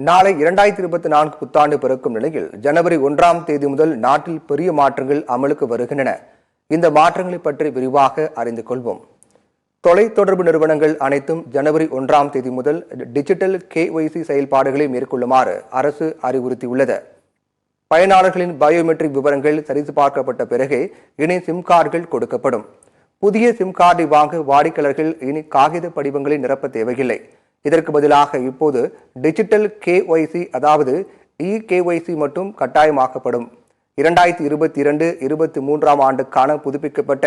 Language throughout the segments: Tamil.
நாளை 2024 புத்தாண்டு பிறக்கும் நிலையில் ஜனவரி 1ஆம் தேதி முதல் நாட்டில் பெரிய மாற்றங்கள் அமலுக்கு வருகின்றன. இந்த மாற்றங்களை பற்றி விரிவாக அறிந்து கொள்வோம். தொலைத்தொடர்பு நிறுவனங்கள் அனைத்தும் ஜனவரி 1ஆம் தேதி முதல் டிஜிட்டல் KYC செயல்பாடுகளை மேற்கொள்ளுமாறு அரசு அறிவுறுத்தியுள்ளது. பயனாளர்களின் பயோமெட்ரிக் விவரங்கள் சரிபார்க்கப்பட்ட பிறகே இனி சிம் கார்டுகள் கொடுக்கப்படும். புதிய சிம் கார்டை வாங்க வாடிக்கையாளர்கள் இனி காகித படிவங்களை நிரப்ப தேவையில்லை. இதற்கு பதிலாக இப்போது டிஜிட்டல் KYC அதாவது eKYC மட்டும் கட்டாயமாக்கப்படும். 2022-23ஆம் ஆண்டுக்கான புதுப்பிக்கப்பட்ட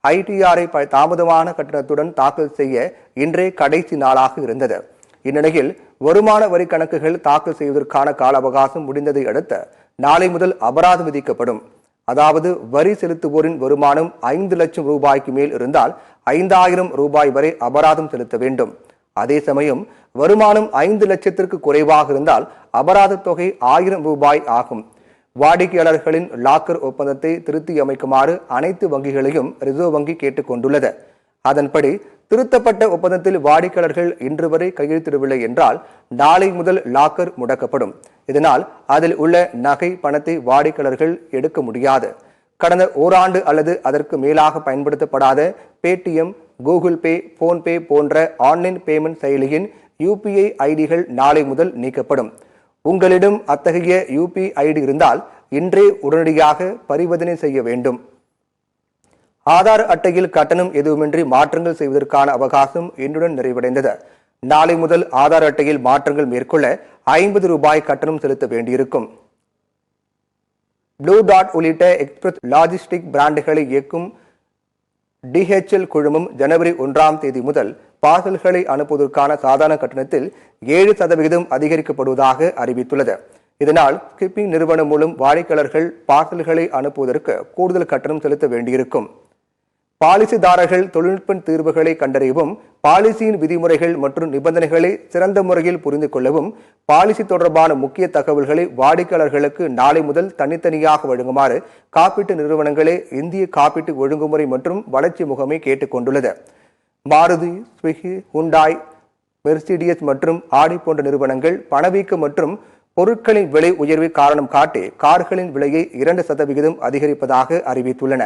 ITR தாமதமான கட்டணத்துடன் தாக்கல் செய்ய இன்றே கடைசி நாளாக இருந்தது. இந்நிலையில் வருமான வரி கணக்குகள் தாக்கல் செய்வதற்கான கால அவகாசம் முடிந்ததை அடுத்து நாளை முதல் அபராதம் விதிக்கப்படும். அதாவது வரி செலுத்துவோரின் வருமானம் 5 லட்சம் ரூபாய்க்கு மேல் இருந்தால் 5000 ரூபாய் வரை அபராதம் செலுத்த வேண்டும். அதே சமயம் வருமானம் 5 லட்சத்திற்கு குறைவாக இருந்தால் அபராத தொகை 1000 ரூபாய் ஆகும். வாடிக்கையாளர்களின் லாக்கர் ஒப்பந்தத்தை திருத்தி அமைக்குமாறு அனைத்து வங்கிகளையும் ரிசர்வ் வங்கி கேட்டுக் கொண்டுள்ளது. அதன்படி திருத்தப்பட்ட ஒப்பந்தத்தில் வாடிக்கையாளர்கள் இன்று வரை கையெழுத்திடவில்லை என்றால் நாளை முதல் லாக்கர் முடக்கப்படும். இதனால் அதில் உள்ள நகை பணத்தை வாடிக்கையாளர்கள் எடுக்க முடியாது. கடந்த ஓராண்டு அல்லது அதற்கு மேலாக பயன்படுத்தப்படாத பேடிஎம், கூகுள் பே, போன்பே போன்ற ஆன்லைன் பேமெண்ட் செயலியின் UPI ஐடிகள் நாளை முதல் நீக்கப்படும். உங்களிடம் அத்தகைய UPI ஐடி இருந்தால் இன்றே உடனடியாக பரிவர்த்தனை செய்ய வேண்டும். ஆதார் அட்டையில் கட்டணம் எதுவுமின்றி மாற்றங்கள் செய்வதற்கான அவகாசம் இன்றுடன் நிறைவடைந்தது. நாளை முதல் ஆதார் அட்டையில் மாற்றங்கள் மேற்கொள்ள 50 ரூபாய் கட்டணம் செலுத்த வேண்டியிருக்கும். ப்ளூ டாட் உள்ளிட்ட எக்ஸ்பிரஸ் லாஜிஸ்டிக் பிராண்டுகளை இயக்கும் DHL குழுமம் ஜனவரி 1ஆம் தேதி முதல் பார்சல்களை அனுப்புவதற்கான சாதாரண கட்டணத்தில் 7% அதிகரிக்கப்படுவதாக அறிவித்துள்ளது. இதனால் ஸ்கிப்பிங் நிறுவனம் மூலம் வாடிக்கையாளர்கள் பார்சல்களை அனுப்புவதற்கு கூடுதல் கட்டணம் செலுத்த வேண்டியிருக்கும். பாலிசிதாரர்கள் தொழில்நுட்ப தீர்வுகளை கண்டறியவும், பாலிசியின் விதிமுறைகள் மற்றும் நிபந்தனைகளை சிறந்த முறையில் புரிந்து கொள்ளவும், பாலிசி தொடர்பான முக்கிய தகவல்களை வாடிக்கையாளர்களுக்கு நாளை முதல் தனித்தனியாக வழங்குமாறு காப்பீட்டு நிறுவனங்களே இந்திய காப்பீட்டு ஒழுங்குமுறை மற்றும் வளர்ச்சி முகமை கேட்டுக் கொண்டுள்ளது. மாருதி, ஸ்விக்கி, ஹுண்டாய், மெர்சிடிஸ் மற்றும் ஆடி போன்ற நிறுவனங்கள் பணவீக்கம் மற்றும் பொருட்களின் விலை உயர்வை காரணம் காட்டி கார்களின் விலையை 2% அதிகரிப்பதாக அறிவித்துள்ளன.